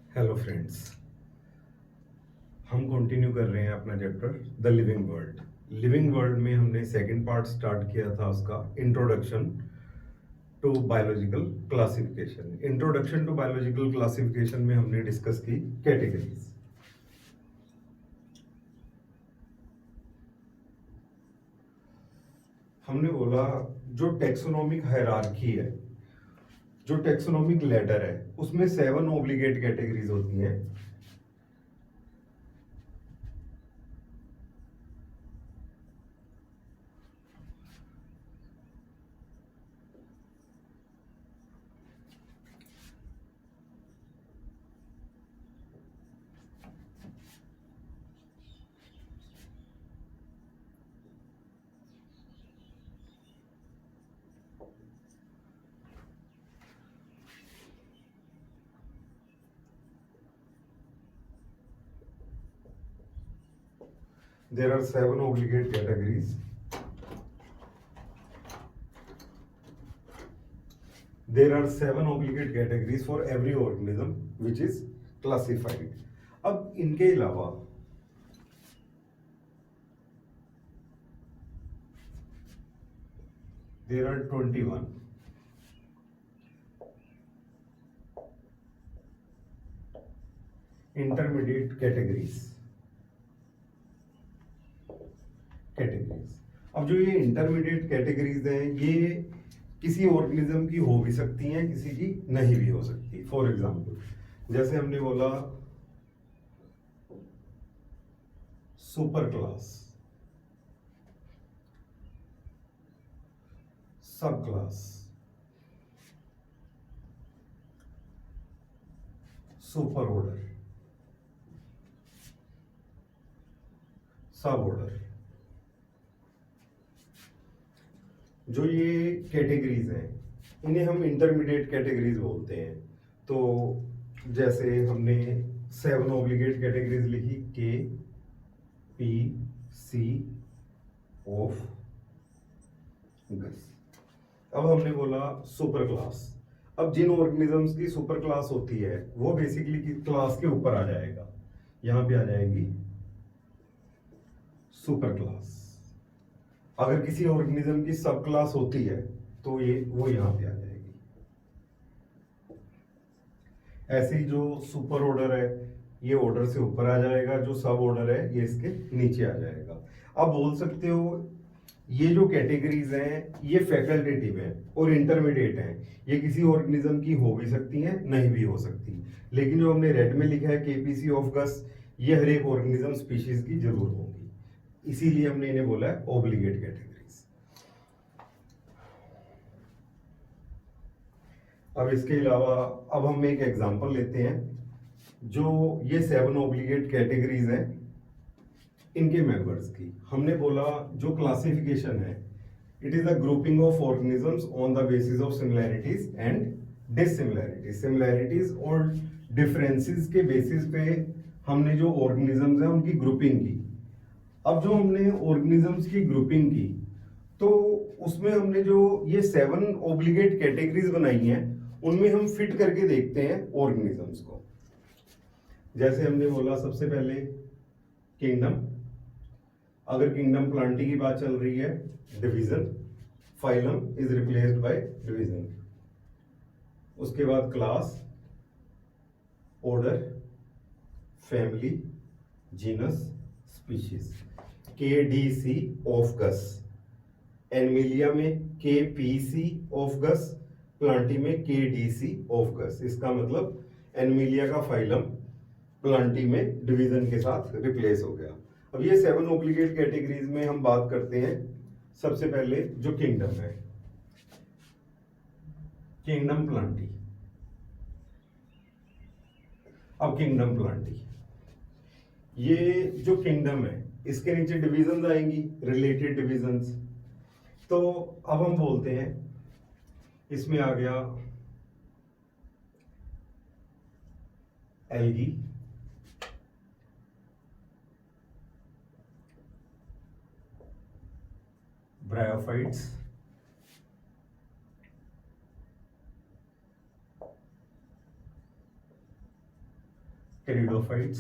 Hello friends. हम continue कर रहे हैं अपना chapter the living world. Living world में हमने सेकंड पार्ट स्टार्ट किया था उसका introduction to biological classification. Introduction to biological classification में हमने डिस्कस की कैटेगरीज। हमने बोला जो टेक्सोनोमिक हायरार्की है, जो टेक्सोनोमिक लैडर है, उसमें 7 ऑब्लिगेट कैटेगरीज होती हैं। There are 7 obligate categories. There are 7 obligate categories for every organism which is classified. अब इनके अलावा there are 21 intermediate categories. अब जो ये इंटरमीडिएट कैटेगरीज हैं, ये किसी ऑर्गेनिज्म की हो भी सकती हैं, किसी की नहीं भी हो सकती। फॉर एग्जांपल जैसे हमने बोला सुपर क्लास, सब क्लास, सुपर ऑर्डर, सब ऑर्डर। जो ये कैटेगरीज हैं इन्हें हम इंटरमीडिएट कैटेगरीज बोलते हैं। तो जैसे हमने 7 ऑब्लिगेट कैटेगरीज लिखी, के, पी, सी, ऑफ, गस। अब हमने बोला सुपर क्लास। अब जिन ऑर्गेनिजम्स की सुपर क्लास होती है वो बेसिकली क्लास के ऊपर आ जाएगा, यहां पे आ जाएगी सुपर क्लास। अगर किसी ऑर्गेनिज्म की सब क्लास होती है तो वो यहां पे आ जाएगी। ऐसे ही जो सुपर ऑर्डर है ये ऑर्डर से ऊपर आ जाएगा, जो सब ऑर्डर है ये इसके नीचे आ जाएगा। आप बोल सकते हो ये जो कैटेगरीज हैं ये फैकल्टेटिव है और इंटरमीडिएट हैं, ये किसी ऑर्गेनिज्म की हो भी सकती हैं, नहीं भी हो सकती। लेकिन जो हमने रेड में लिखा है केपीसी ऑफ गस, ये हर एक ऑर्गेनिज्म स्पीशीज की जरूर होगी, इसीलिए हमने इन्हें बोला है ऑब्लिगेट कैटेगरीज। अब इसके अलावा अब हम एक एग्जांपल लेते हैं। जो ये 7 ऑब्लिगेट कैटेगरीज हैं इनके मेंबर्स की हमने बोला जो क्लासिफिकेशन है, it is a grouping of organisms on the basis of similarities and dissimilarities. Similarities और डिफरेंसेस के बेसिस पे हमने जो ऑर्गेनिजम्स हैं उनकी ग्रुपिंग की। अब जो हमने ऑर्गेनिजम्स की ग्रुपिंग की तो उसमें हमने जो ये 7 ऑब्लिगेट कैटेगरीज बनाई हैं उनमें हम फिट करके देखते हैं ऑर्गेनिजम्स को। जैसे हमने बोला सबसे पहले किंगडम। अगर किंगडम प्लांटी की बात चल रही है, division, phylum is replaced by division. उसके बाद class, order, family, genus, species. K D C of गस, एनमिलिया में के पी सी ऑफ गस, प्लांटी में के डी सी ऑफ गस। इसका मतलब एनमिलिया का फाइलम प्लांटी में डिवीजन के साथ रिप्लेस हो गया। अब ये 7 ऑब्लिगेट कैटेगरीज में हम बात करते हैं। सबसे पहले जो किंगडम है, किंगडम प्लांटी। अब किंगडम प्लांटी, ये जो किंगडम है इसके नीचे डिविजन्स आएंगी, रिलेटेड डिविजन्स। तो अब हम बोलते हैं इसमें आ गया algae, bryophytes, pteridophytes,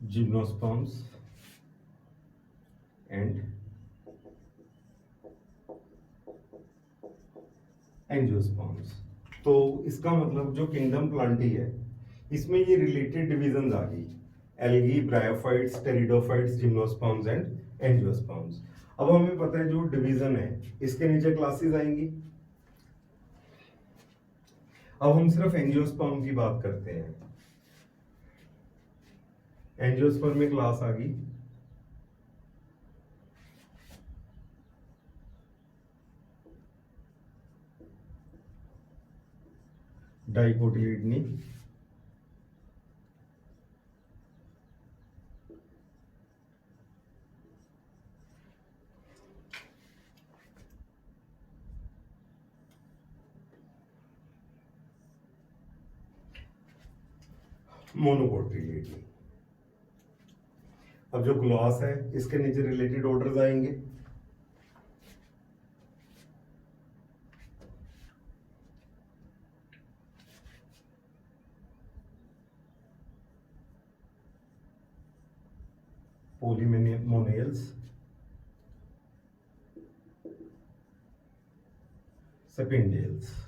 gymnosperms and angiosperms. तो इसका मतलब जो किंगडम प्लांटी है इसमें ये रिलेटेड डिविजन आ गई, algae, bryophytes, pteridophytes, gymnosperms and angiosperms. अब हमें पता है जो डिवीजन है इसके नीचे क्लासेस आएंगी। अब हम सिर्फ एंजियोस्पर्म की बात करते हैं। एंजियोस्पर्म में क्लास आ गई डाइकोटिलिडनी, मोनोकोटिलिडनी। अब जो क्लॉस है इसके नीचे रिलेटेड ऑर्डर्स आएंगे। पोलीमोनियल्स, सेपिंडियल्स।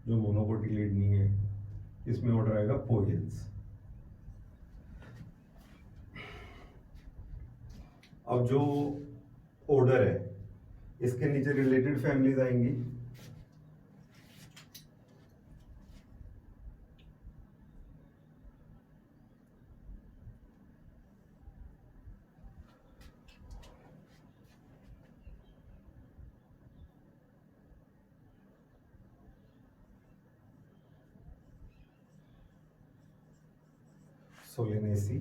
जो मोनोकोटिलिडनी है इसमें ऑर्डर आएगा पोइल्स। अब जो ऑर्डर है इसके नीचे रिलेटेड फैमिलीज आएंगी। सोलेनेसी,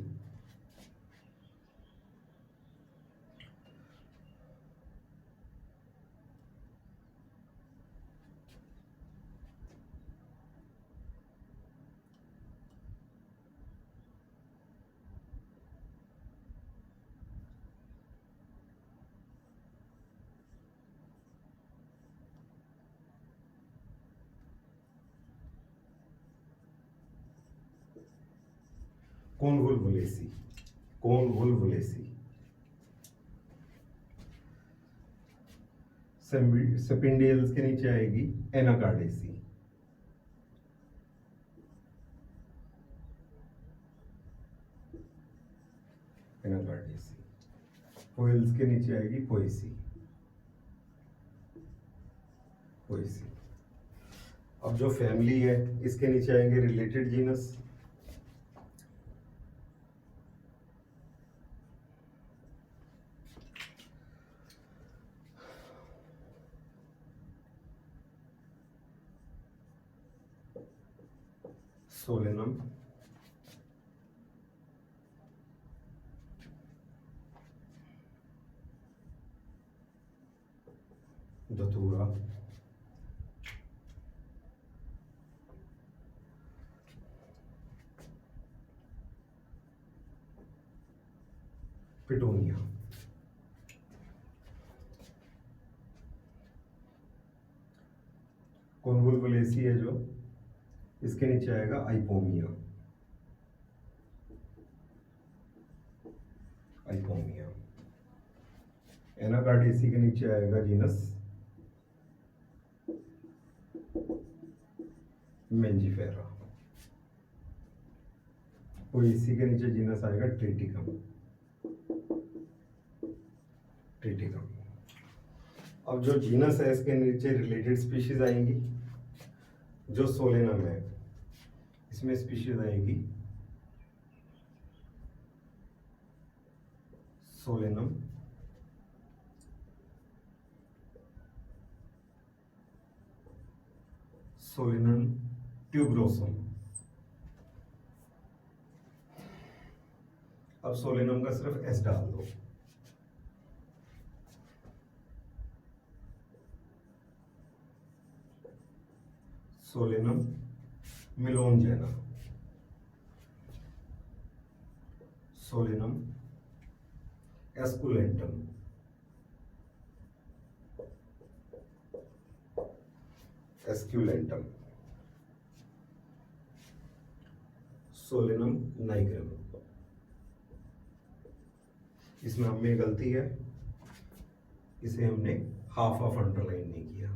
कॉन्वोल्वुलेसी, कॉन्वोल्वुलेसी, सेपिंडियल्स के नीचे आएगी एनाकार्डेसी, एनाकार्डेसी। पोइल्स के नीचे आएगी पोएसी, पोएसी। अब जो फैमिली है इसके नीचे आएंगे रिलेटेड जीनस। सोलेनम, धतूरा, पिटोनिया। कॉन्वोल्वुलेसी है जो इसके नीचे आएगा आइपोमिया, आइपोमिया। एनाकार्डेसी के नीचे आएगा जीनस मेंजिफेरा। पोएसी के नीचे जीनस आएगा ट्रिटिकम, ट्रिटिकम। अब जो जीनस है इसके नीचे रिलेटेड स्पीशीज आएंगी। जो सोलेनम है इसमें स्पीशीज आएगी सोलेनम, सोलेनम ट्यूबरोसम। अब सोलेनम का सिर्फ एस डाल दो। Solanum melongena, Solanum esculentum, esculentum, Solanum nigrum. इसमें हमें गलती है, इसे हमने हाफ ऑफ अंडरलाइन नहीं किया।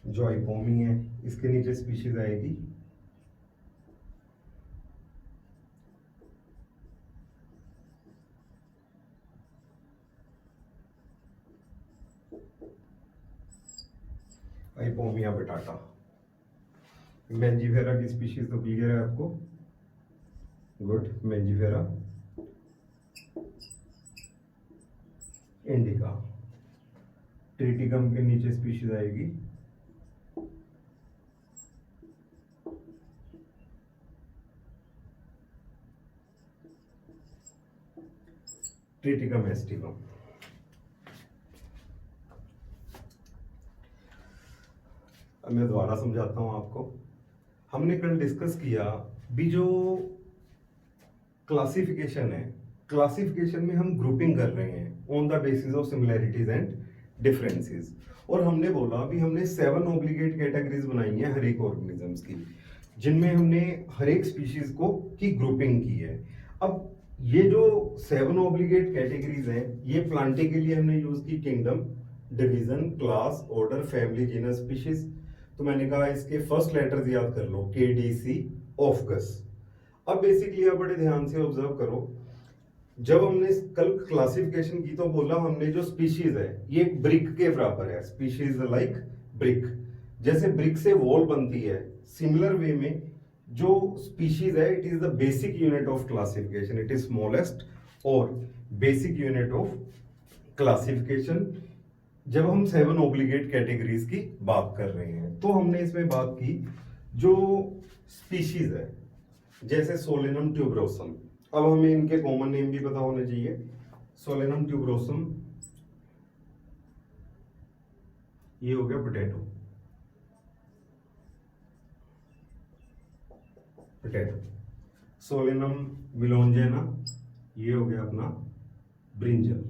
जो आइपोमी है इसके नीचे स्पीशीज आएगी आइपोमिया बेटाटा। मेंजीफेरा की स्पीशीज तो क्लियर है आपको, गुड। Mangifera indica. ट्रिटिकम के नीचे स्पीशीज आएगी ट्रिटिकम एस्टिकम। अब मैं दोबारा समझाता हूं आपको। हमने कल डिस्कस किया भी जो क्लासिफिकेशन है, क्लासिफिकेशन में हम ग्रुपिंग कर रहे हैं on the basis of similarities and differences. और हमने बोला भी हमने 7 ऑब्लिगेट कैटेगरीज बनाई हैं हर एक ऑर्गेनिजम्स की, जिनमें हमने हर एक स्पीशीज को की ग्रुपिंग की है। अब ये जो 7 ऑब्लिगेट कैटेगरीज हैं, ये प्लांटे के लिए हमने यूज की kingdom, division, class, order, family, genus, species. तो मैंने कहा इसके फर्स्ट लेटर्स याद कर लो, के डी सी ऑफगस। अब बेसिकली आप बड़े ध्यान से ऑब्जर्व करो, जब हमने कल क्लासिफिकेशन की तो बोला हमने जो स्पीशीज है ये एक ब्रिक के बराबर है, स्पीशीज लाइक ब्रिक। जैसे ब्रिक से वॉल बनती है, सिमिलर वे में जो स्पीशीज है it is the basic unit of classification, it is smallest और बेसिक यूनिट ऑफ क्लासिफिकेशन। जब हम 7 ऑब्लिगेट कैटेगरीज की बात कर रहे हैं तो हमने इसमें बात की जो स्पीशीज है जैसे सोलेनम ट्यूबरोसम। अब हमें इनके कॉमन नेम भी पता होने चाहिए। सोलेनम ट्यूबरोसम, ये हो गया पोटैटो, पोटैटो। सोलेनम मिलोनजेना, ये हो गया अपना ब्रिंजल।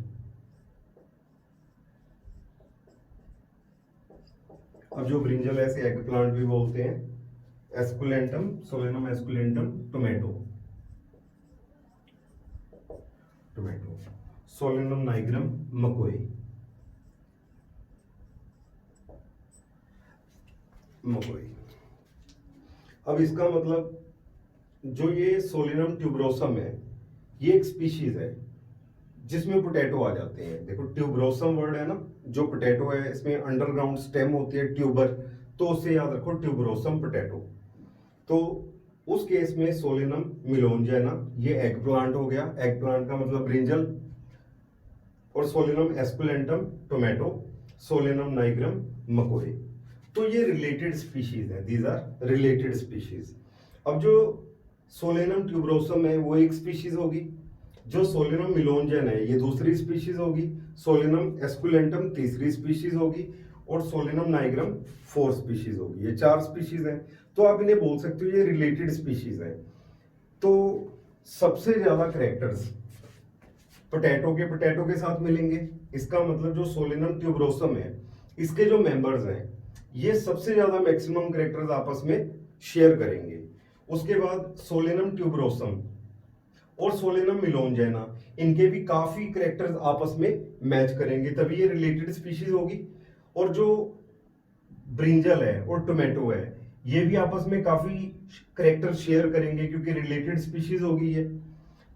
अब जो ब्रिंजल ऐसे एग प्लांट भी बोलते हैं, esculentum, solanum esculentum, tomato, tomato. Solanum nigrum, मकोई, मकोई। अब इसका मतलब जो ये सोलेनम ट्यूबरोसम है ये एक स्पीशीज है जिसमें पोटैटो आ जाते हैं। देखो ट्यूबरोसम वर्ड है ना, जो पोटैटो है इसमें अंडरग्राउंड स्टेम होती है ट्यूबर, तो उससे याद रखो ट्यूबरोसम पोटैटो। तो उस केस में सोलेनम मिलोनजेना ये एग प्लांट हो गया, एग प्लांट का मतलब ब्रिंजल। और solanum esculentum tomato, solanum nigrum मकोई। तो ये रिलेटेड स्पीशीज है, दीज आर रिलेटेड स्पीशीज। अब जो सोलेनम ट्यूबरोसम है वो एक स्पीशीज होगी, जो सोलेनम मिलोनजेन है ये दूसरी स्पीशीज होगी, सोलेनम एस्कुलेंटम तीसरी स्पीशीज होगी और सोलेनम नाइग्रम 4 स्पीशीज होगी। ये 4 स्पीशीज हैं। तो आप इन्हें बोल सकते हो ये रिलेटेड स्पीशीज है। तो सबसे ज्यादा कैरेक्टर्स पोटैटो के साथ मिलेंगे। इसका मतलब जो सोलेनम ट्यूबरोसम है इसके जो मेंबर्स हैं ये सबसे ज्यादा मैक्सिमम कैरेक्टर्स आपस में शेयर करेंगे। उसके बाद सोलेनम ट्यूबरोसम और सोलेनम मिलोनजेना, इनके भी काफी कैरेक्टर्स आपस में मैच करेंगे, तभी ये रिलेटेड स्पीशीज होगी। और जो ब्रिंजल है और टोमेटो है ये भी आपस में काफी कैरेक्टर शेयर करेंगे क्योंकि रिलेटेड स्पीशीज होगी ये।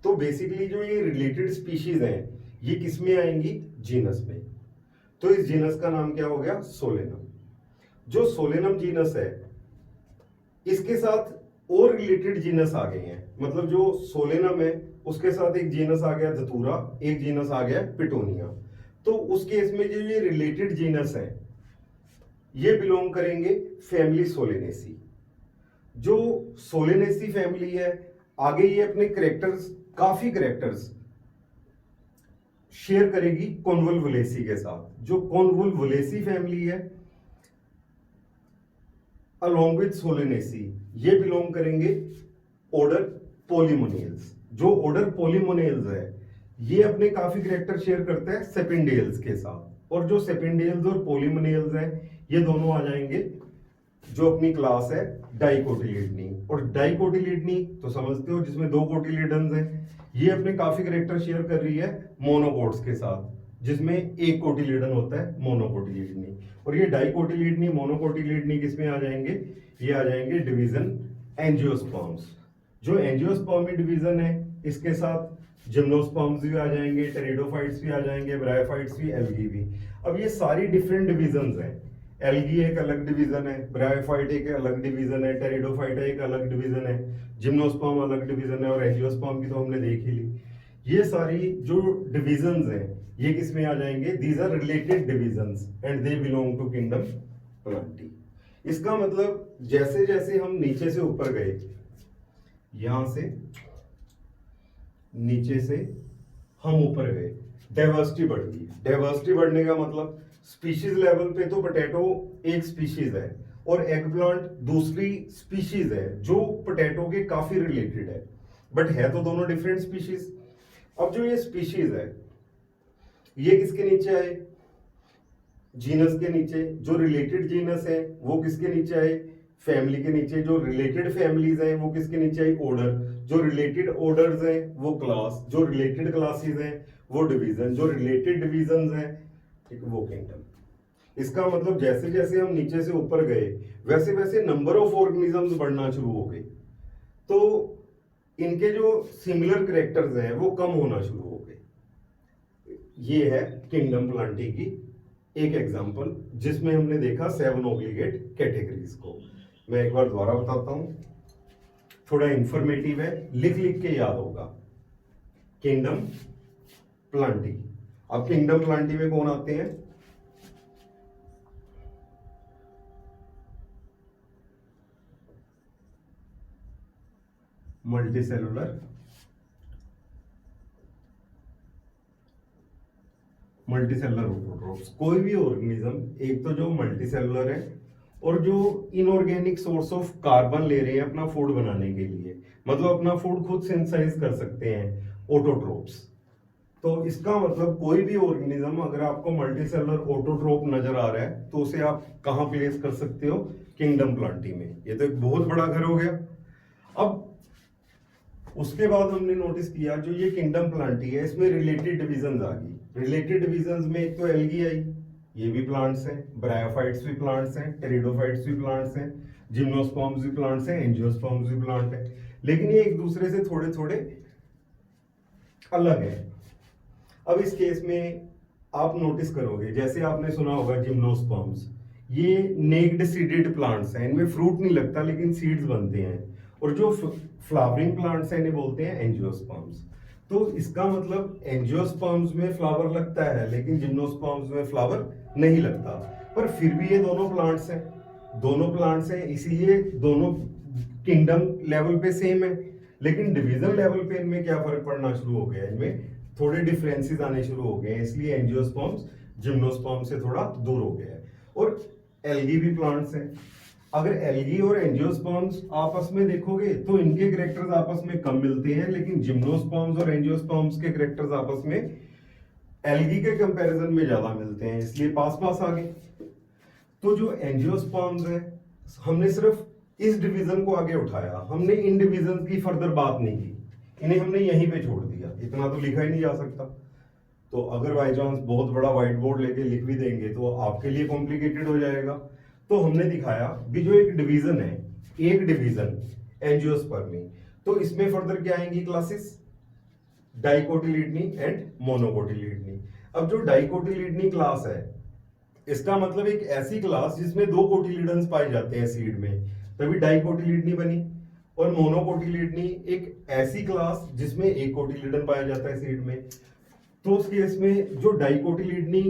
तो बेसिकली जो ये रिलेटेड स्पीशीज हैं ये किस में आएंगी, जीनस में। तो इस जीनस का नाम क्या हो गया, सोलेनम। जो सोलेनम जीनस है इसके साथ और रिलेटेड जीनस आ गए हैं, मतलब जो सोलेनम है उसके साथ एक जीनस आ गया धतूरा, एक जीनस आ गया पिटोनिया। तो उस केस में जो ये रिलेटेड जीनस है ये बिलोंग करेंगे फैमिली सोलेनेसी। जो सोलेनेसी फैमिली है आगे ये अपने कैरेक्टर्स, काफी कैरेक्टर्स शेयर करेगी कॉन्वोल्वुलेसी के साथ। जो कॉन्वोल्वुलेसी फैमिली है अलोंग विद सोलेनेसी, ये बिलोंग करेंगे ऑर्डर पोलीमोनियल्स। जो ऑर्डर पोलीमोनियल्स है ये अपने काफी कैरेक्टर शेयर करते हैं सेपेंडियल्स के साथ, और जो सेपेंडियल्स और पोलीमोनियल्स हैं ये दोनों आ जाएंगे जो अपनी क्लास है डाइकोटिलिडनी। और डाइकोटिलिडनी तो समझते हो जिसमें दो कोटिलिडन्स हैं, ये अपने काफी कैरेक्टर शेयर कर रही है मोनोकोट्स के साथ जिसमें एक कोटिलिडन होता है मोनोकोटिलिडनी। और ये डाइकोटिलिडनी मोनोकोटिलिडनी किसमें आ जाएंगे, ये आ जाएंगे डिवीजन एंजियोस्पर्म्स। जो एंजियोस्पर्मी डिवीजन है इसके साथ जिम्नोस्पर्म्स भी आ जाएंगे, टेरिडोफाइट्स भी आ जाएंगे, ब्रायोफाइट्स भी, एल्गी भी। अब ये सारी डिफरेंट डिवीजन्स हैं। एल्गी एक अलग डिवीजन है, ब्रायोफाइट एक अलग डिवीजन है, टेरिडोफाइट एक अलग डिवीजन है, जिम्नोस्पर्म अलग डिवीजन है, और एंजियोस्पर्म की तो हमने देख ही ली। ये सारी जो डिवीजन्स हैं ये किस में आ जाएंगे, these are related divisions and they belong to kingdom Plantae. इसका मतलब जैसे जैसे हम नीचे से ऊपर गए, यहां से नीचे से हम ऊपर गए, डाइवर्सिटी बढ़ गई। डाइवर्सिटी बढ़ने का मतलब स्पीशीज लेवल पे तो पोटैटो एक स्पीशीज है और एग प्लांट दूसरी स्पीशीज है जो पोटैटो के काफी रिलेटेड है, बट है तो दोनों डिफरेंट स्पीशीज। अब जो ये स्पीशीज है ये किसके नीचे आए, जीनस के नीचे। जो रिलेटेड जीनस है वो किसके नीचे आए, फैमिली के नीचे। जो रिलेटेड फैमिलीज हैं वो किसके नीचे आई, ऑर्डर। जो रिलेटेड ऑर्डर्स हैं वो क्लास, जो रिलेटेड क्लासेस हैं वो डिवीजन, जो रिलेटेड डिवीजन हैं वो किंगडम। इसका मतलब जैसे जैसे हम नीचे से ऊपर गए वैसे वैसे नंबर ऑफ ऑर्गेनिजम्स बढ़ना शुरू हो गए, तो इनके जो सिमिलर कैरेक्टर्स हैं वो कम होना शुरू हो गए। ये है किंगडम प्लांटी की एक एग्जांपल जिसमें हमने देखा 7 ऑब्लिगेट कैटेगरीज को। मैं एक बार दोबारा बताता हूं, थोड़ा इंफॉर्मेटिव है, लिख लिख के याद होगा। Kingdom Plantae. अब किंगडम प्लांटी में कौन आते हैं, मल्टीसेलुलर, मल्टीसेलुलर ऑटोट्रोफ्स। कोई भी ऑर्गेनिज्म एक तो जो मल्टीसेलुलर है और जो इनऑर्गेनिक सोर्स ऑफ कार्बन ले रहे हैं अपना फूड बनाने के लिए, मतलब अपना फूड खुद सिंथेसाइज कर सकते हैं, ऑटोट्रोफ्स। तो इसका मतलब कोई भी ऑर्गेनिज्म अगर आपको मल्टीसेलुलर ऑटोट्रोफ नजर आ रहा है तो उसे आप कहां प्लेस कर सकते हो, किंगडम प्लांटी में। ये तो एक बहुत बड़ा घर हो गया। अब उसके बाद हमने नोटिस किया जो ये किंगडम प्लांटी है इसमें रिलेटेड डिविजन्स आ गई। रिलेटेड डिविजन्स में एक तो एल्गी आई, ये भी प्लांट्स हैं, ब्रायोफाइट्स भी प्लांट्स हैं, टेरिडोफाइट्स भी प्लांट्स हैं, जिम्नोस्पर्म्स भी प्लांट्स हैं, एंजियोस्पर्म्स भी प्लांट है, लेकिन ये एक दूसरे से थोड़े थोड़े अलग है। अब इस केस में आप नोटिस करोगे, जैसे आपने सुना होगा जिम्नोस्पर्म्स, ये नेक्ड सीडेड प्लांट्स हैं, इनमें फ्रूट नहीं लगता लेकिन सीड्स बनते हैं। और जो फ्लावरिंग प्लांट्स हैं इन्हें बोलते हैं एंजियोस्पर्म्स। तो इसका मतलब एंजियोस्पर्म्स में फ्लावर लगता है लेकिन जिम्नोस्पर्म्स में फ्लावर नहीं लगता, पर फिर भी ये दोनों प्लांट्स हैं, दोनों प्लांट्स हैं, इसीलिए दोनों किंगडम लेवल पे सेम है, लेकिन डिवीजन लेवल पे इनमें क्या फर्क पड़ना शुरू हो गया, इनमें थोड़े डिफरेंसेस आने शुरू हो गए हैं, इसलिए एंजियोस्पर्म्स जिम्नोस्पर्म से थोड़ा दूर हो गया है। और एल्गी भी प्लांट्स हैं। अगर एल्गी और एंजियोस्पर्म्स आपस में देखोगे तो इनके कैरेक्टर्स आपस में कम मिलते हैं, लेकिन जिम्नोस्पर्म्स और एंजियोस्पर्म्स के कैरेक्टर्स आपस में एल्गी के कंपैरिजन में ज्यादा मिलते हैं, इसलिए पास पास आ गए। तो जो एंजियोस्पर्म्स है हमने सिर्फ इस डिवीजन को आगे उठाया, हमने इन डिवीजन की फर्दर बात नहीं की, इन्हें हमने यहीं पे छोड़ दिया, इतना तो लिखा ही नहीं जा सकता। तो अगर बाई चांस बहुत बड़ा व्हाइट बोर्ड लेके लिख भी देंगे तो आपके लिए कॉम्प्लिकेटेड हो जाएगा। तो हमने दिखाया कि जो एक डिवीजन है, एक डिवीजन एंजियोस्पर्मी, तो इसमें फर्दर क्या आएंगी क्लासेस, डाइकोटिलिडनी एंड मोनोकोटिलिडनी। अब जो डाइकोटिलिडनी क्लास है इसका मतलब एक ऐसी क्लास जिसमें दो कोटिलिडन्स पाए जाते हैं सीड में, तभी डाइकोटिलिडनी बनी। और मोनोकोटिलिडनी एक ऐसी क्लास जिसमें एक कोटिलिडन पाया जाता है सीड में। तो उस केस में जो डाइकोटिलिडनी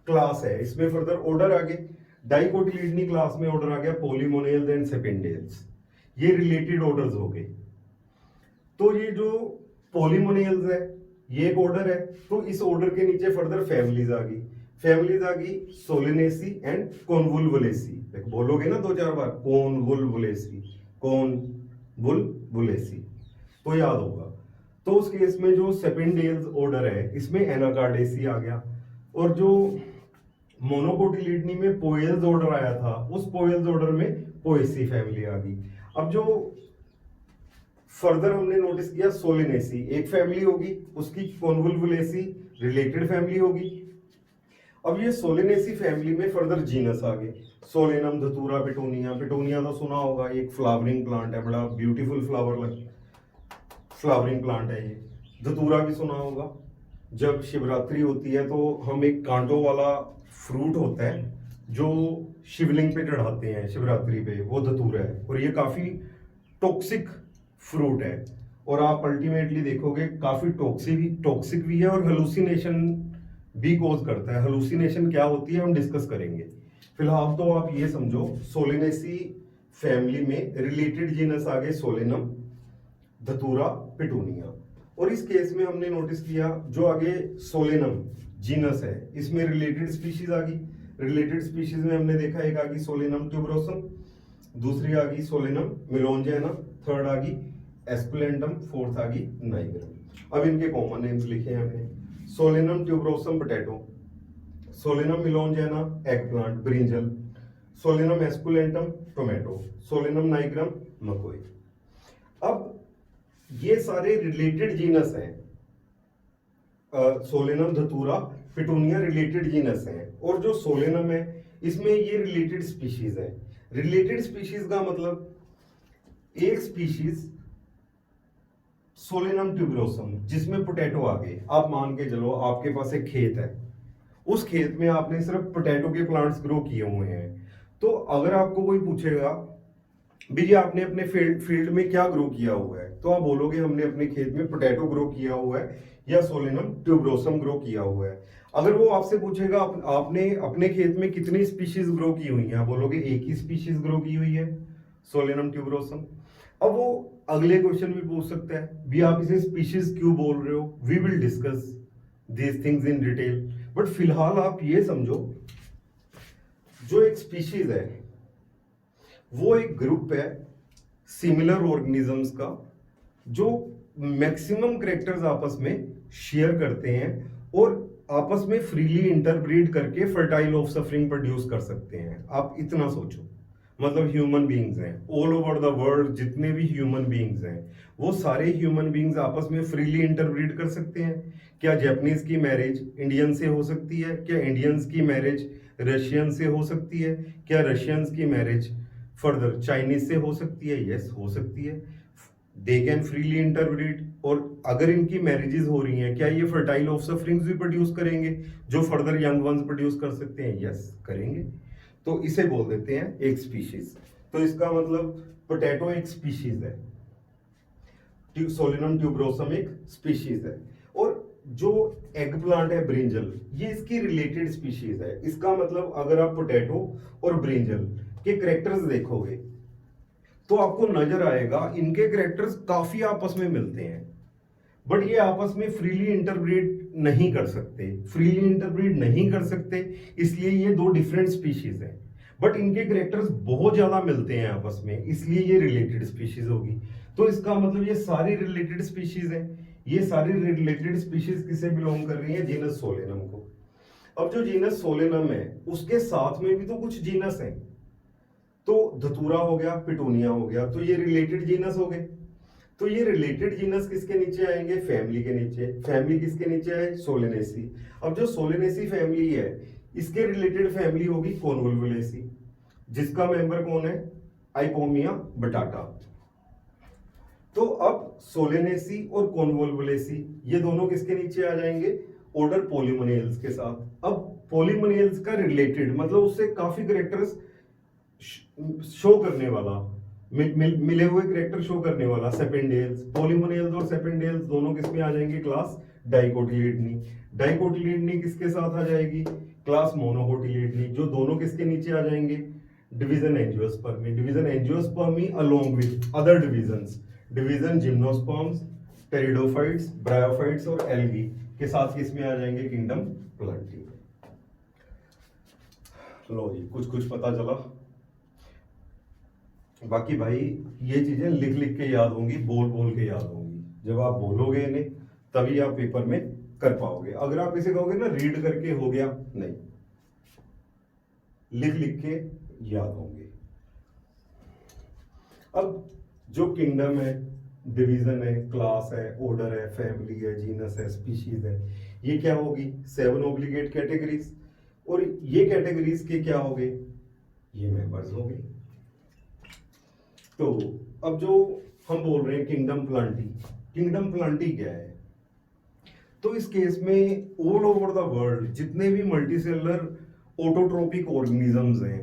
क्लास है इसमें फर्दर ऑर्डर आगे, डाइकोटिलिडनी क्लास में ऑर्डर आ गया पोलीमोनियल्स एंड सेपेंडियल्स, ये रिलेटेड ऑर्डर्स हो गए। तो ये जो पोलीमोनियल्स है ये एक ऑर्डर है, तो इस ऑर्डर के नीचे फर्दर फैमिलीज आ गई। फैमिलीज आ गई सोलेनेसी एंड कॉन्वुलवुलेसी। बोलोगे ना 2-4 बार कॉन्वुलवुलेसी, कॉन्वुलवुलेसी, तो याद होगा। तो उस केस में जो सेपेंडियल्स ऑर्डर है इसमें एनाकार्डेसी आ गया, और जो मोनोकोटिलिडनी में पोएल्स ऑर्डर आया था उस पोएल्स ऑर्डर में पोएसी फैमिली आ गई। अब जो फर्दर हमने नोटिस किया सोलेनेसी एक फैमिली होगी, उसकी कॉन्वुलवुलेसी रिलेटेड फैमिली होगी। अब ये सोलेनेसी फैमिली में फर्दर जीनस आ गए, सोलेनम, धतूरा, पिटूनिया। पिटूनिया तो सुना होगा, एक फ्लावरिंग प्लांट है, बड़ा ब्यूटीफुल फ्लावरिंग प्लांट है ये। धतूरा भी सुना होगा, जब शिवरात्रि होती है तो हम एक कांटों वाला फ्रूट होता है जो शिवलिंग पे चढ़ाते हैं शिवरात्रि पे, वो धतूरा है, और ये काफी टॉक्सिक फ्रूट है, और आप अल्टीमेटली देखोगे काफी टॉक्सिक भी है, और हेलुसिनेशन भी कॉज करता है। हेलुसिनेशन क्या होती है हम डिस्कस करेंगे। फिलहाल तो आप ये समझो सोलेनेसी फैमिली में रिलेटेड जीनस आ गए सोलेनम, धतूरा, पिटूनिया। और इस केस में हमने नोटिस किया जो आगे सोलेनम जीनस है इसमें रिलेटेड स्पीशीज आ गई। रिलेटेड स्पीशीज में हमने देखा एक आ गई सोलेनम ट्यूबरोसम, दूसरी आ गई सोलेनम मिलोंजेना, थर्ड आ गई एस्कुलेंटम, फोर्थ आ गई नाइग्रम। अब इनके कॉमन नेम्स लिखे हैं हमने, solanum tuberosum potato, solanum melongena eggplant brinjal, solanum esculentum tomato, solanum nigrum मकोई। अब ये सारे रिलेटेड जीनस हैं, सोलेनम, धतूरा, पिटूनिया रिलेटेड जीनस हैं, और जो सोलेनम है इसमें ये रिलेटेड स्पीशीज है। रिलेटेड स्पीशीज का मतलब एक स्पीशीज सोलेनम ट्यूबरोसम जिसमें पोटैटो आ गए, आप मान के चलो आपके पास एक खेत है, उस खेत में आपने सिर्फ पोटैटो के प्लांट्स ग्रो किए हुए हैं, तो अगर आपको कोई पूछेगा भैया आपने अपने फील्ड में क्या ग्रो किया हुआ है, तो आप बोलोगे हमने अपने खेत में पोटैटो ग्रो किया हुआ है या सोलेनम ट्यूबरोसम ग्रो किया हुआ है। अगर वो आपसे पूछेगा आपने अपने खेत में कितनी स्पीशीज ग्रो की हुई हैं, आप बोलोगे एक ही स्पीशीज ग्रो की हुई है, सोलेनम ट्यूबरोसम। अब वो अगले क्वेश्चन भी पूछ सकता है भी आप इसे स्पीशीज क्यों बोल रहे हो, we will discuss these things in detail, but फिलहाल आप ये समझो जो एक स्पीशीज है वो एक ग्रुप है सिमिलर ऑर्गेनिजम्स का जो मैक्सिमम कैरेक्टर्स आपस में शेयर करते हैं और आपस में फ्रीली इंटरब्रीड करके फर्टाइल ऑफस्प्रिंग प्रोड्यूस कर सकते हैं। आप इतना सोचो, मतलब ह्यूमन बीइंग्स हैं ऑल ओवर द वर्ल्ड, जितने भी ह्यूमन बीइंग्स हैं वो सारे ह्यूमन बीइंग्स आपस में फ्रीली इंटरब्रीड कर सकते हैं। क्या जापानीज की मैरिज इंडियन से हो सकती है? क्या इंडियंस की मैरिज रशियन से हो सकती है? क्या रशियंस की मैरिज फर्दर चाइनीज से हो सकती है? यस, हो सकती है। दे कैन फ्रीली इंटरब्रीड, और अगर इनकी मैरिजेस हो रही हैं क्या ये फर्टाइल ऑफस्प्रिंग्स भी प्रोड्यूस करेंगे जो फर्दर यंग वंस प्रोड्यूस कर सकते हैं? यस, करेंगे। तो इसे बोल देते हैं एक स्पीशीज। तो इसका मतलब पोटैटो एक स्पीशीज है, सोलेनम ट्यूबरोसम एक स्पीशीज है, और जो एग प्लांट है ब्रिंजल ये इसकी रिलेटेड स्पीशीज है। इसका मतलब अगर आप पोटैटो और ब्रिंजल के कैरेक्टर्स देखोगे तो आपको नजर आएगा इनके कैरेक्टर्स काफी आपस में मिलते हैं, बट ये आपस में फ्रीली इंटरब्रीड नहीं कर सकते। फ्रीली इंटरब्रीड नहीं कर सकते इसलिए ये दो डिफरेंट स्पीशीज हैं, बट इनके कैरेक्टर्स बहुत ज्यादा मिलते हैं आपस में, इसलिए ये रिलेटेड स्पीशीज होगी। तो इसका मतलब ये सारी रिलेटेड स्पीशीज है। ये सारी रिलेटेड स्पीशीज किसे बिलोंग कर रही है? जीनस सोलेनम को। अब जो जीनस सोलेनम है उसके साथ में भी तो कुछ जीनस हैं, तो धतूरा हो गया, पिटूनिया हो गया, तो ये रिलेटेड जीनस हो गए। तो ये रिलेटेड जीनस किसके नीचे आएंगे? फैमिली के नीचे। फैमिली किसके नीचे है? सोलेनेसी। अब जो सोलेनेसी फैमिली है इसके रिलेटेड फैमिली होगी कॉन्वुलवुलेसी, जिसका मेंबर कौन है? आइपोमिया बटाटा। तो अब सोलेनेसी और कॉन्वुलवुलेसी ये दोनों किसके नीचे आ जाएंगे? ऑर्डर पॉलीमोनियल्स के साथ। अब पॉलीमोनियल्स का रिलेटेड मतलब उससे काफी कैरेक्टर्स शो करने वाला, मिले हुए कैरेक्टर शो करने वाला सेपेंडियल्स। पॉलीमोनियल्स और सेपेंडियल्स दोनों किसमें आ जाएंगे? क्लास डाइकोटिलिडनी। डाइकोटिलिडनी किसके साथ आ जाएगी? क्लास मोनोकोटिलिडनी। जो दोनों किसके नीचे आ जाएंगे? Division angiospermae. Division angiospermae along with other divisions, division gymnosperms, pteridophytes, bryophytes और एल्गी के साथ किस में आ जाएंगे? Kingdom Plantae. लो जी, कुछ कुछ पता चला। बाकी भाई ये चीजें लिख लिख के याद होंगी, बोल बोल के याद होंगी। जब आप बोलोगे इन्हें तभी आप पेपर में कर पाओगे। अगर आप इसे कहोगे ना रीड करके हो गया, नहीं, लिख लिख के याद होंगे। अब जो किंगडम है, डिवीजन है, क्लास है, ऑर्डर है, फैमिली है, जीनस है, स्पीशीज है, ये क्या होगी? 7 ऑब्लिगेट कैटेगरीज। और ये कैटेगरीज के क्या हो गए? ये मेंबर्स हो गए। तो अब जो हम बोल रहे हैं किंगडम प्लांटी, किंगडम प्लांटी क्या है? तो इस केस में ऑल ओवर द वर्ल्ड जितने भी मल्टीसेलुलर ऑटोट्रोपिक ऑर्गेनिजम्स हैं,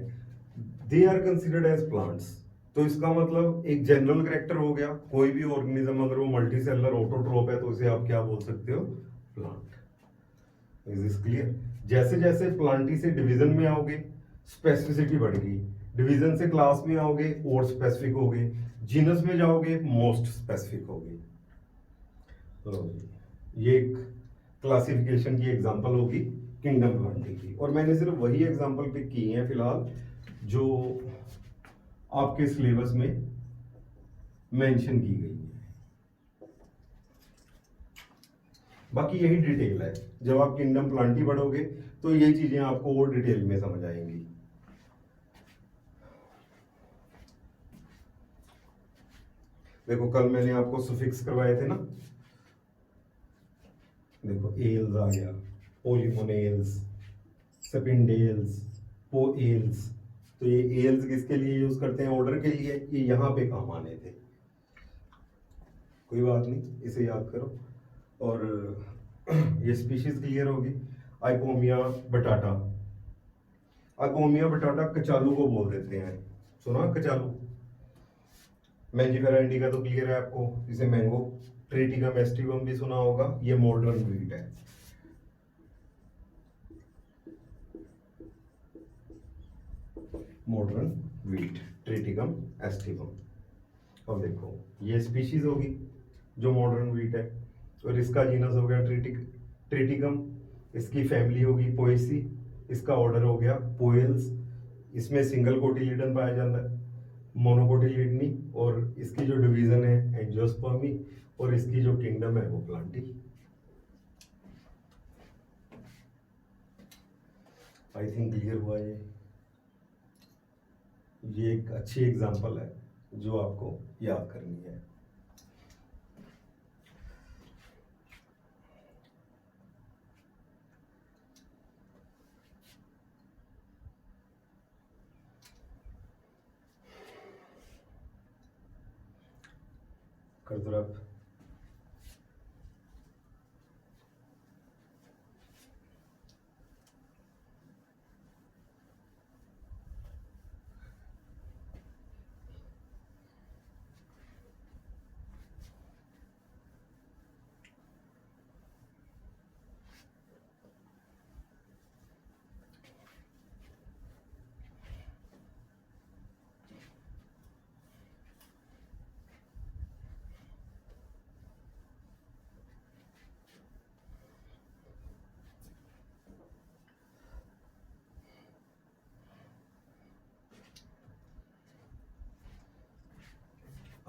they are considered as plants. तो इसका मतलब एक जनरल कैरेक्टर हो गया, कोई भी ऑर्गेनिज्म अगर वो मल्टीसेलुलर ऑटोट्रोप है तो उसे आप क्या बोल सकते हो? प्लांट। Is this clear? जैसे जैसे प्लांटी से डिवीजन में आओगे स्पेसिफिसिटी बढ़ गई, डिवीजन से क्लास में आओगे और स्पेसिफिक हो गए, जीनस में जाओगे मोस्ट स्पेसिफिक हो गए। तो ये एक क्लासिफिकेशन की एग्जांपल होगी किंगडम प्लांटी की। और मैंने सिर्फ वही एग्जांपल पिक की हैं फिलहाल जो आपके सिलेबस में मेंशन की गई है। बाकी यही डिटेल है। जब आप किंगडम प्लांटी पढ़ोगे तो ये चीजें आपको और डिटेल में समझ आएंगी। देखो कल मैंने आपको सुफिक्स करवाए थे ना, देखो एल्स आ गया, पोलिमोनेल्स, सेपिंडेल्स, पोएल्स। तो ये एल्स किसके लिए यूज करते हैं? ऑर्डर के लिए। ये यहां पे काम आने थे, कोई बात नहीं, इसे याद करो। और ये स्पीशीज क्लियर होगी। आइपोमिया बटाटा, आइपोमिया बटाटा कचालू को बोल देते हैं, सुना कचालू। मैंजीफेरा इंडिका तो क्लियर है आपको, इसे मैंगो। ट्रिटिकम एस्टिवम भी सुना होगा, ये मॉडर्न व्हीट है। Modern wheat, Triticum aestivum. अब देखो ये स्पीशीज होगी जो मॉडर्न व्हीट है, और इसका जीनस हो गया ट्रिटिकम, इसकी फैमिली होगी पोएसी, इसका ऑर्डर हो गया पोएल्स। इसमें सिंगल कोटिलीडन पाया जाता है, मोनोकोटिलीडनी, और इसकी जो डिवीजन है एंजियोस्पर्मी, और इसकी जो किंगडम है वो प्लांटी। आई थिंक क्लियर हुआ ये एक अच्छी एग्जांपल है जो आपको याद करनी है। कर दो आप।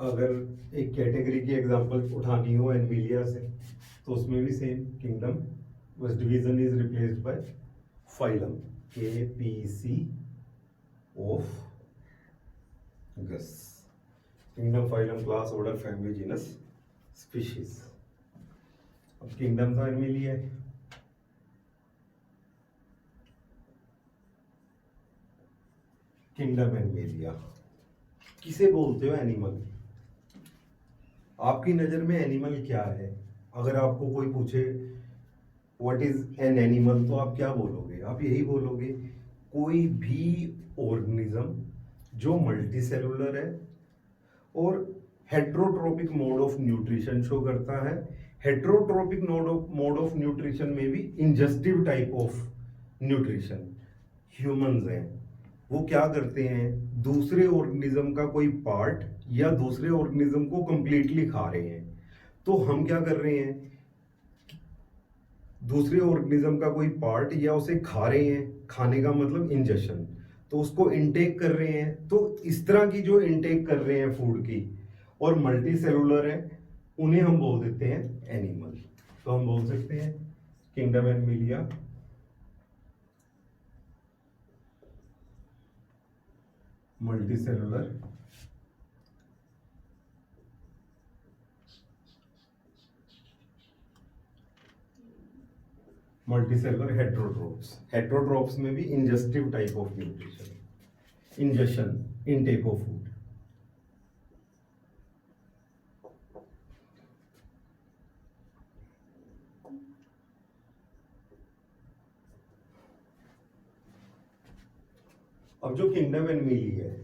अगर एक कैटेगरी की एग्जांपल उठानी हो एनविलिया से, तो उसमें भी सेम किंगडम, बस division is replaced by phylum, KPC of गस। Kingdom, phylum, class, order, family, genus, species. अब किंगडम तो एनविलिया है, किंगडम एनविलिया किसे बोलते हो? एनिमल। आपकी नजर में एनिमल क्या है? अगर आपको कोई पूछे व्हाट इज एन एनिमल, तो आप क्या बोलोगे? आप यही बोलोगे कोई भी ऑर्गेनिज्म जो मल्टीसेलुलर है और heterotrophic mode of nutrition show करता है। हेट्रोट्रोपिक मोड ऑफ न्यूट्रिशन में भी ingestive type of nutrition. Humans हैं, वो क्या करते हैं? दूसरे ऑर्गेनिज्म का कोई पार्ट या दूसरे ऑर्गेनिज्म को कंप्लीटली खा रहे हैं। तो हम क्या कर रहे हैं, दूसरे ऑर्गेनिज्म का कोई पार्ट या उसे खा रहे हैं, खाने का मतलब इंजेक्शन, तो उसको इनटेक कर रहे हैं। तो इस तरह की जो इनटेक कर रहे हैं फूड की और मल्टी सेलुलर है, उन्हें हम बोल देते हैं एनिमल। तो हम बोल सकते हैं kingdom animalia multi cellular multicellular heterotrophs. Heterotrophs में भी ingestive type of nutrition, injection, intake of food. अब जो किंगडम एनिमली है,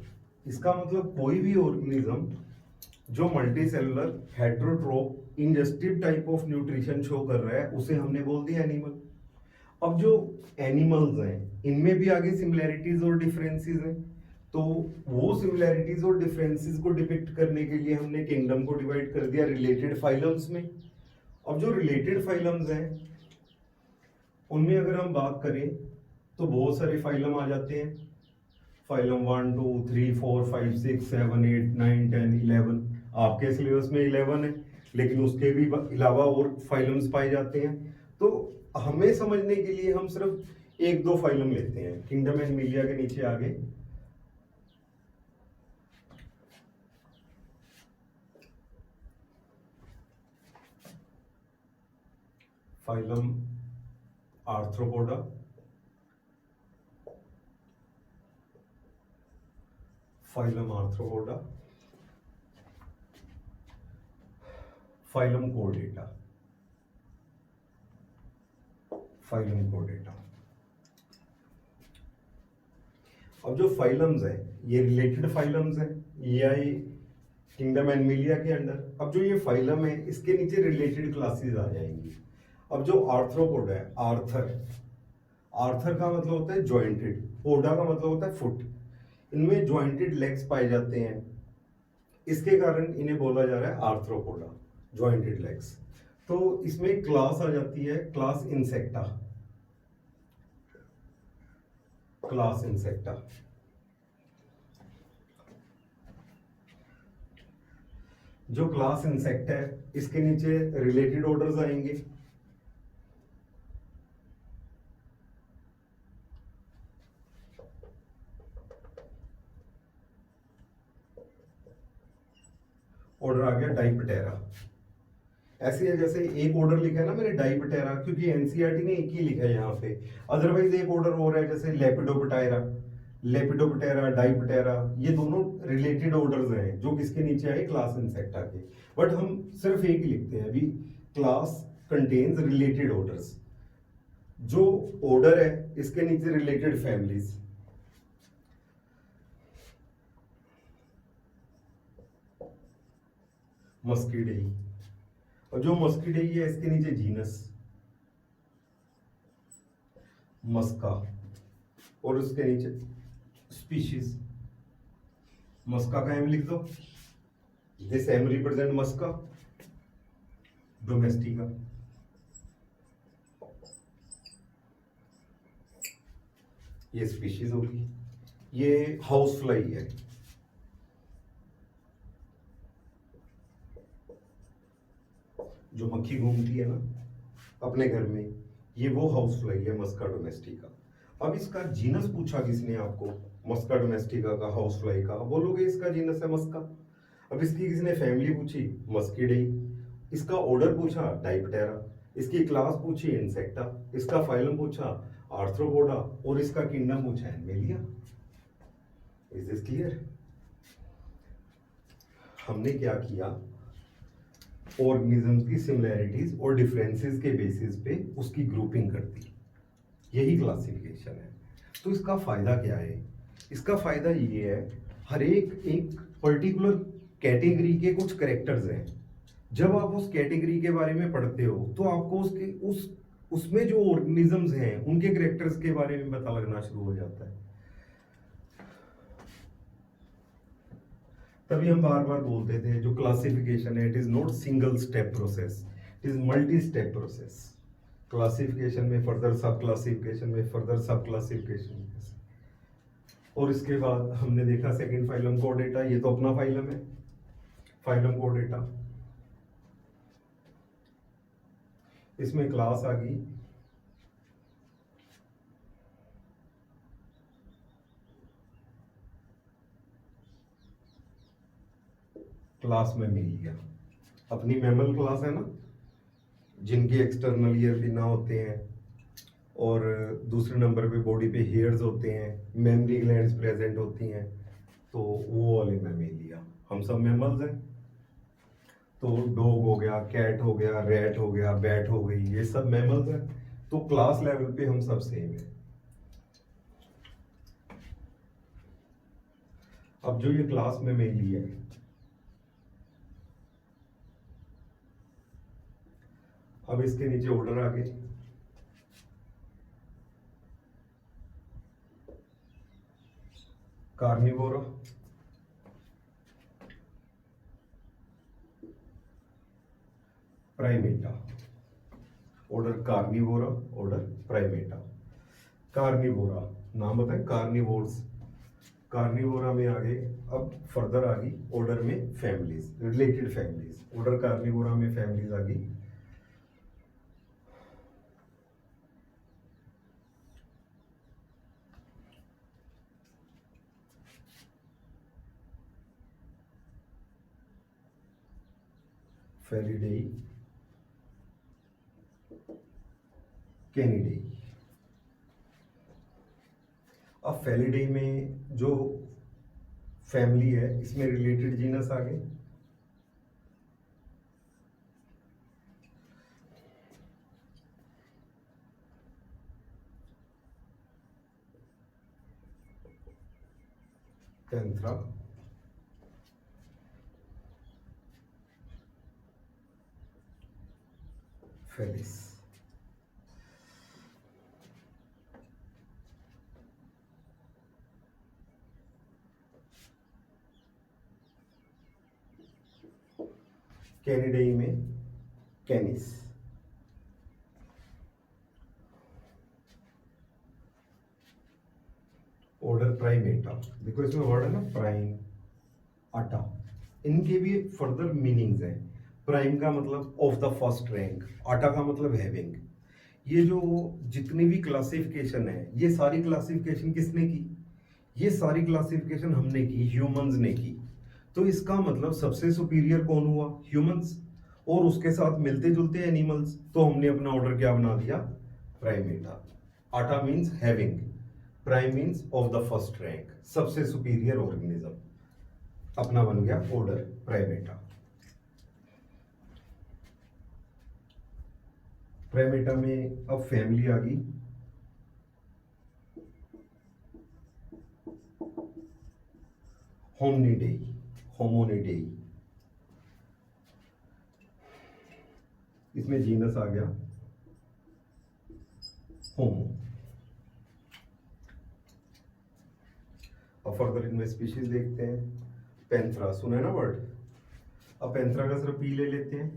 इसका मतलब कोई भी ऑर्गेनिज्म जो multicellular heterotroph ingestive type of nutrition show कर रहा है, उसे हमने बोल दिया एनिमल। अब जो एनिमल्स हैं, इनमें भी आगे सिमिलैरिटीज और डिफरेंसेस हैं। तो वो सिमिलैरिटीज और डिफरेंसेस को डिपिक्ट करने के लिए हमने किंगडम को डिवाइड कर दिया रिलेटेड फाइलम्स में। अब जो रिलेटेड फाइलम्स हैं, उनमें अगर हम बात करें तो बहुत सारे फाइलम आ जाते हैं। फाइलम 1 2 3 4 5 6 7 8 9 10 11। आपके सिलेबस में 11 है, लेकिन उसके भी अलावा और फाइलम्स पाए जाते हैं। तो हमें समझने के लिए हम सिर्फ एक दो फाइलम लेते हैं। किंगडम एनिमलिया के नीचे आगे phylum arthropoda, phylum arthropoda, phylum Chordata, phylum Chordata. अब जो फाइलम्स है, ये रिलेटेड फाइलम्स है, ये आई किंगडम एनिमलिया के अंडर। अब जो ये फाइलम है, इसके नीचे रिलेटेड क्लासेस आ जाएंगी। अब जो आर्थ्रोपोडा है, आर्थर, आर्थर का मतलब होता है जॉइंटेड, पोडा का मतलब होता है फुट। इनमें जॉइंटेड लेग्स पाए जाते हैं, इसके कारण इन्हें बोला जा रहा है आर्थ्रोपोडा, जॉइंटेड लेग्स। तो इसमें क्लास आ जाती है, क्लास इंसेक्टा, क्लास इंसेक्टा। जो क्लास इंसेक्ट है, इसके नीचे रिलेटेड ऑर्डर्स आएंगे। ऑर्डर आ गया डाइपटेरा। ऐसे है जैसे एक ऑर्डर लिखा है ना मैंने डाइपटेरा, क्योंकि एनसीईआरटी ने एक ही लिखा है यहाँ पे। अदरवाइज एक ऑर्डर और है जैसे लेपिडोप्टेरा, लेपिडोप्टेरा, डाइपटेरा, ये दोनों रिलेटेड ऑर्डर्स हैं जो किसके नीचे आए, क्लास इंसेक्टा के। बट हम सिर्फ एक ही लिखते हैं अभी, क्लास कंटेन्स रिलेटेड ऑर्डर्स। जो ऑर्डर है इसके नीचे रिलेटेड फैमिलीज। मस्कीडेई, और जो मस्कीडेई है इसके नीचे जीनस मस्का, और उसके नीचे स्पीशीज। मस्का का एम लिख दो, this M represent Musca domestica. ये स्पीशीज होगी, ये हाउस फ्लाई है। जो मक्खी घूमती है ना अपने घर में, ये वो हाउस फ्लाई है मस्का डोमेस्टिका। अब इसका जीनस पूछा किसने आपको, मस्का डोमेस्टिका का, हाउस फ्लाई का, बोलोगे इसका जीनस है मस्का। अब इसकी किसने फैमिली पूछी, मस्कीडेई। इसका ऑर्डर पूछा डाइपटेरा, इसकी क्लास पूछी इंसेक्टा, इसका फाइलम पूछा आर्थ्रोपोडा, और इसका किंगडम पूछा एनिमलिया। Is this clear? हमने क्या किया, ऑर्गेनिजम्स की सिमिलैरिटीज और डिफरेंसेस के बेसिस पे उसकी ग्रुपिंग कर दी। यही क्लासिफिकेशन है। तो इसका फायदा क्या है? इसका फायदा ये है, हर एक पर्टिकुलर कैटेगरी के कुछ कैरेक्टर्स हैं। जब आप उस कैटेगरी के बारे में पढ़ते हो तो आपको उसमें जो ऑर्गेनिजम्स हैं उनके कैरेक्टर्स के बारे में पता लगना शुरू हो जाता है। तभी हम बार बार बोलते थे जो क्लासिफिकेशन है it is not single step process, it is multi step process. Classification में फर्दर सब क्लासिफिकेशन में फर्दर सब क्लासिफिकेशन। और इसके बाद हमने देखा सेकंड फाइलम कोडेटा, ये तो अपना फाइलम है, फाइलम कोडेटा। इसमें क्लास आ गई क्लास में मिल अपनी मैमल क्लास है ना, जिनके एक्सटर्नल ईयर पिना होते हैं और दूसरे नंबर पे बॉडी पे हेयर्स होते हैं, मेमरी ग्लैंड्स प्रेजेंट होती हैं, तो वो वाले मैमेलिया हम सब मैमल्स हैं। तो डॉग हो गया, कैट हो गया, रैट हो गया, बैट हो गई, ये सब मैमल्स हैं। तो क्लास लेवल पे हम सब सेम है। अब जो ये क्लास मैमेलिया है, अब इसके नीचे ऑर्डर आ गए। Carnivora, Primata, order Carnivora, order Primata. Carnivora नाम बताए, कार्निवोर्स। कार्निवोरा में आ गए, अब फर्दर आ गई ऑर्डर में families, related families. Order Carnivora में फैमिलीज आ गई। फेलिडेई, कैनिडेई। अब फेलिडेई में जो फैमिली है इसमें रिलेटेड जीनस आ गए। कैंथ्रा, फेलिस। कैनिडेई में कैनिस। ऑर्डर प्राइमेटा, देखो इसमें वर्ड है ना प्राइम, आटा। इनके भी फर्दर मीनिंग्स हैं। प्राइम का मतलब ऑफ द फर्स्ट रैंक, आटा का मतलब हैविंग। ये जो जितनी भी क्लासिफिकेशन है, ये सारी क्लासिफिकेशन किसने की? ये सारी क्लासिफिकेशन हमने की, ह्यूमंस ने की। तो इसका मतलब सबसे सुपीरियर कौन हुआ? ह्यूमंस। और उसके साथ मिलते जुलते एनिमल्स। तो हमने अपना ऑर्डर क्या बना दिया? प्राइमेटा। आटा means having, prime means of the first rank, सबसे सुपीरियर ऑर्गेनिज्म। अपना बन गया ऑर्डर प्राइमेटा। प्राइमेटा में अब फैमिली आ गई। होमनिडेई, होमोनिडेई। इसमें जीनस आ गया होमो। अब फर्दर इनमें स्पीशीज देखते हैं। पैंथरा, सुना है ना वर्ड? अब पैंथरा का सिर्फ पी ले लेते हैं।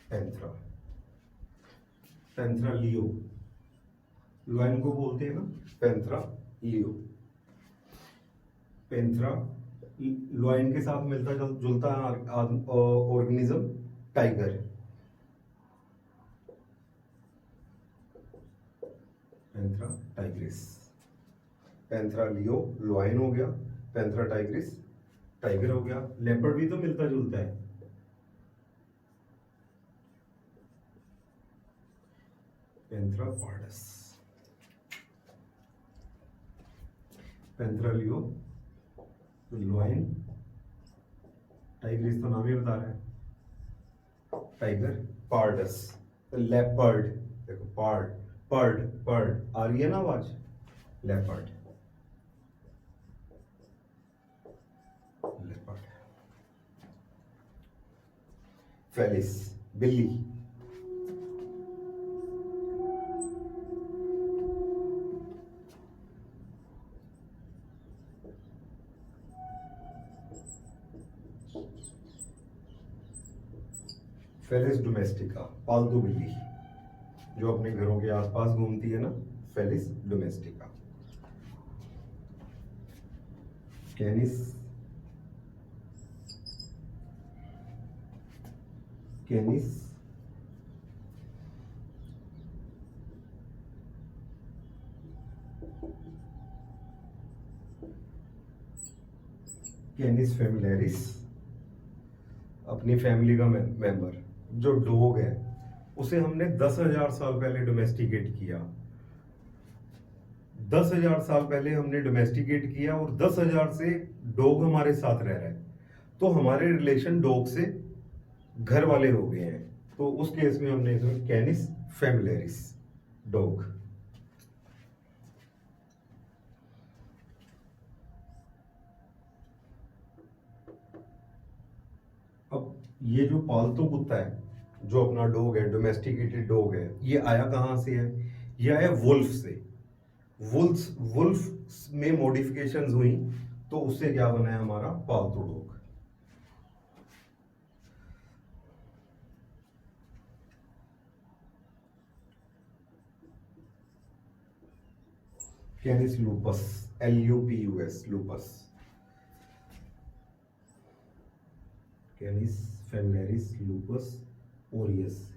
पैंथरा, पैंथरा लियो, लॉयन को बोलते हैं ना, पैंथरा लियो। पैंथरा लॉयन के साथ मिलता जुलता organism tiger. Panthera tigris. Panthera लियो लॉयन हो गया, पैंथरा टाइग्रिस टाइगर हो गया। लेपर्ड भी तो मिलता जुलता है। पैंथरा पार्डस, पैंथरा लियो लॉयन, टाइग्रिस तो नाम ही बता रहा है, टाइगर। पार्डस लेपर्ड, देखो पार्ड, पर्ड, पर्ड आ रही है ना आवाज, लेपर्ड, लेपर्ड। फेलिस, बिल्ली। फेलिस डोमेस्टिका, पालतू बिल्ली जो अपने घरों के आसपास घूमती है ना, फेलिस डोमेस्टिका। कैनिस कैनिस कैनिस फेमिलियरिस, अपनी फैमिली का मेंबर जो डॉग है उसे हमने 10,000 साल पहले डोमेस्टिकेट किया। 10,000 साल पहले हमने डोमेस्टिकेट किया और 10,000 से डॉग हमारे साथ रह रहा है, तो हमारे रिलेशन डॉग से घर वाले हो गए हैं। तो उस केस में हमने इसमें कैनिस फेमिलियरिस डॉग। अब ये जो पालतू कुत्ता है, जो अपना डॉग है, डोमेस्टिकेटेड डॉग है, ये आया कहाँ से है? ये आया वुल्फ से। वुल्फ में मॉडिफिकेशंस हुई तो उससे क्या बना है हमारा पालतू dog. Canis lupus, LUPUS, lupus. Canis familiaris lupus aureus.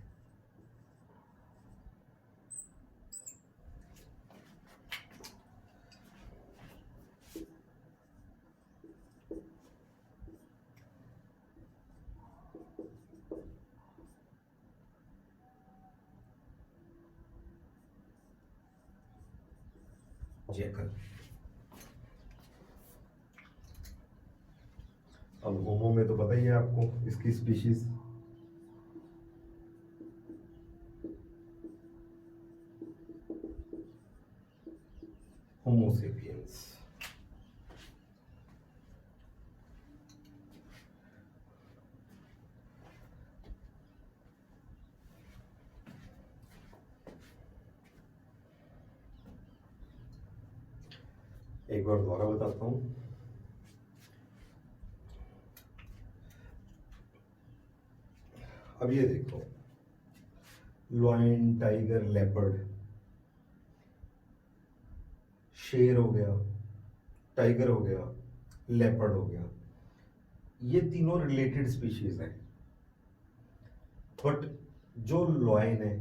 Jackal. अब होमो में तो पता ही है आपको इसकी स्पीशीज, होमो सेपियंस। एक बार दोबारा बताता हूं। अब ये देखो, लॉयन, टाइगर, लेपर्ड, शेर हो गया, टाइगर हो गया, लेपर्ड हो गया, ये तीनों रिलेटेड स्पीशीज हैं। बट जो लॉयन है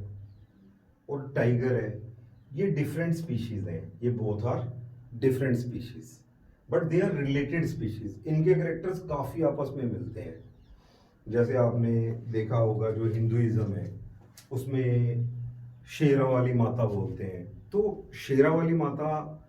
और टाइगर है ये डिफरेंट स्पीशीज हैं। ये both are different species but they are related species. इनके कैरेक्टर्स काफी आपस में मिलते हैं। जैसे आपने देखा होगा जो हिंदुइज्म है उसमें शेरा वाली माता बोलते हैं, तो शेरा वाली माता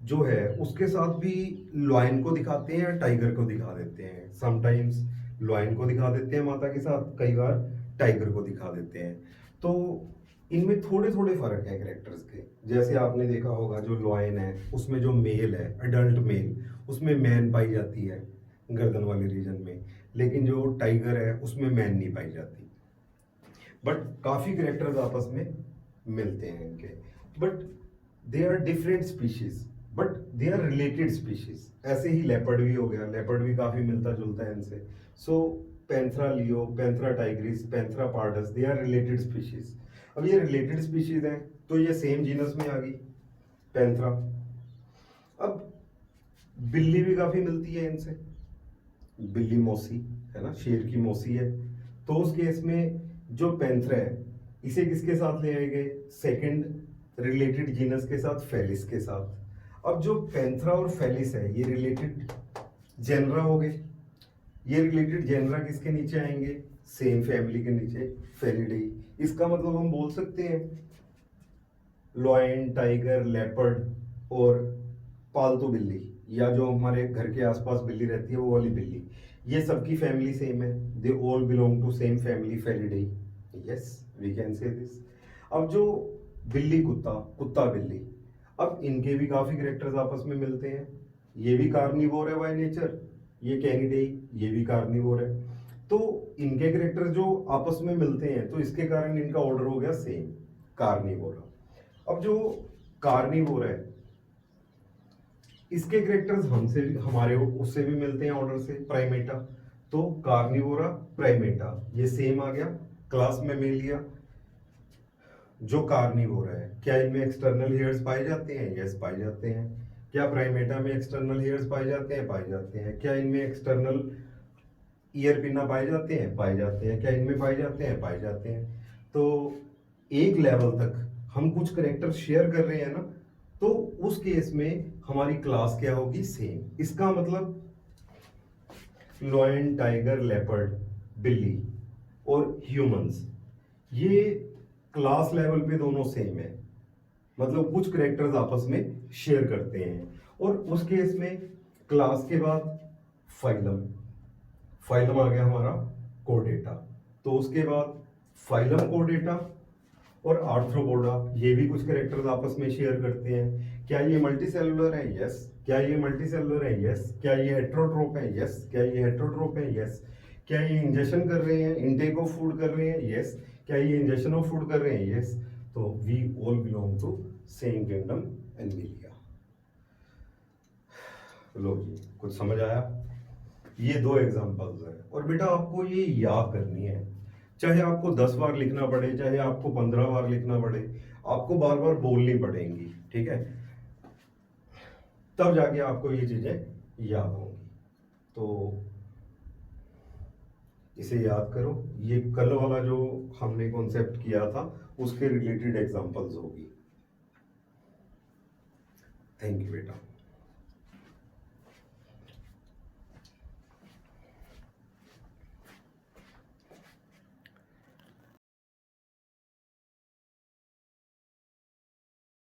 जो है उसके साथ भी लॉयन को दिखाते हैं या टाइगर को दिखा देते हैं। समटाइम्स लॉयन को दिखा देते हैं माता के साथ, कई बार टाइगर को दिखा देते हैं। तो इनमें थोड़े थोड़े फर्क है कैरेक्टर्स के। जैसे आपने देखा होगा जो लॉयन है उसमें जो मेल है, अडल्ट मेल, उसमें मैन पाई जाती है गर्दन वाले रीजन में, लेकिन जो टाइगर है उसमें मैन नहीं पाई जाती। बट काफी कैरेक्टर्स आपस में मिलते हैं इनके, but they are different species but they are related species. ऐसे ही लेपर्ड भी हो गया, लेपर्ड भी काफी मिलता जुलता है इनसे। So panthera leo, panthera tigris, panthera pardus, they are related species. अब ये रिलेटेड स्पीशीज हैं तो ये सेम जीनस में आ गई पैंथरा। अब बिल्ली भी काफी मिलती है इनसे, बिल्ली मौसी है ना, शेर की मौसी है। तो उस केस में जो पैंथरा है इसे किसके साथ ले आए गए? सेकंड रिलेटेड जीनस के साथ, फेलिस के साथ। अब जो पैंथरा और फेलिस है ये रिलेटेड जेनरा हो गए। ये रिलेटेड जेनरा किसके नीचे आएंगे? सेम फैमिली के नीचे, फेलिडेई। इसका मतलब हम बोल सकते हैं लॉयन, टाइगर, लेपर्ड और पालतू बिल्ली या जो हमारे घर के आसपास बिल्ली रहती है वो वाली बिल्ली, ये सबकी फैमिली सेम है। They all belong to same family, felidae. Yes, we can say this. अब जो बिल्ली कुत्ता, कुत्ता बिल्ली, अब इनके भी काफी कैरेक्टर्स आपस में मिलते हैं। ये भी कार्निवोर है बाय नेचर, ये कैनिडेई, ये भी कार्निवोर है। तो इनके कैरेक्टर जो आपस में मिलते हैं तो इसके कारण इनका ऑर्डर हो गया सेम, कार्निवोरा। अब जो कार्निवोर है इसके कैरेक्टर्स हमसे, हमारे उससे भी मिलते हैं ऑर्डर से, प्राइमेटा। तो कार्निवोरा, प्राइमेटा, ये सेम आ गया क्लास में लिया जो कार्निवोर है, क्या इनमें एक्सटर्नल हेयर्स पाए जाते हैं? यस, पाए जाते हैं। क्या प्राइमेटा में एक्सटर्नल हेयर्स पाए जाते हैं? पाए जाते हैं। क्या इनमें एक्सटर्नल ईयर पिन्ना पाए जाते हैं? पाए जाते हैं। क्या इनमें पाए जाते हैं? पाए जाते हैं। तो एक लेवल तक हम कुछ करेक्टर शेयर कर रहे हैं ना, तो उस केस में हमारी क्लास क्या होगी? सेम। इसका मतलब लॉयन, टाइगर, लेपर्ड, बिल्ली और ह्यूमंस, ये क्लास लेवल पे दोनों सेम है, मतलब कुछ करेक्टर्स आपस में शेयर करते हैं। और उस केस में क्लास के बाद फाइलम, फाइलम आ गया हमारा कोडेटा, तो उसके बाद फाइलम कोडेटा और आर्थ्रोपोडा, ये भी कुछ करेक्टर्स आपस में शेयर करते हैं। क्या ये मल्टी सेलुलर है? यस। क्या ये मल्टी सेलुलर है? यस। क्या ये हेट्रोट्रोप है? यस। क्या ये हेट्रोट्रोप है? यस। क्या ये इंजेक्शन कर रहे हैं, इनटेक ऑफ फूड कर रहे हैं? यस। क्या ये इंजेक्शन ऑफ फूड कर रहे हैं? यस। तो we all belong to same kingdom animalia. लो जी, कुछ समझ आया? ये दो एग्जांपल्स हैं और बेटा आपको ये याद करनी है, चाहे आपको 10 बार लिखना पड़े, चाहे आपको 15 बार लिखना पड़े, आपको बार बार बोलनी पड़ेंगी, ठीक है? तब जाके आपको ये चीजें याद होंगी। तो इसे याद करो, ये कल वाला जो हमने कॉन्सेप्ट किया था उसके रिलेटेड एग्जांपल्स होगी। थैंक यू बेटा।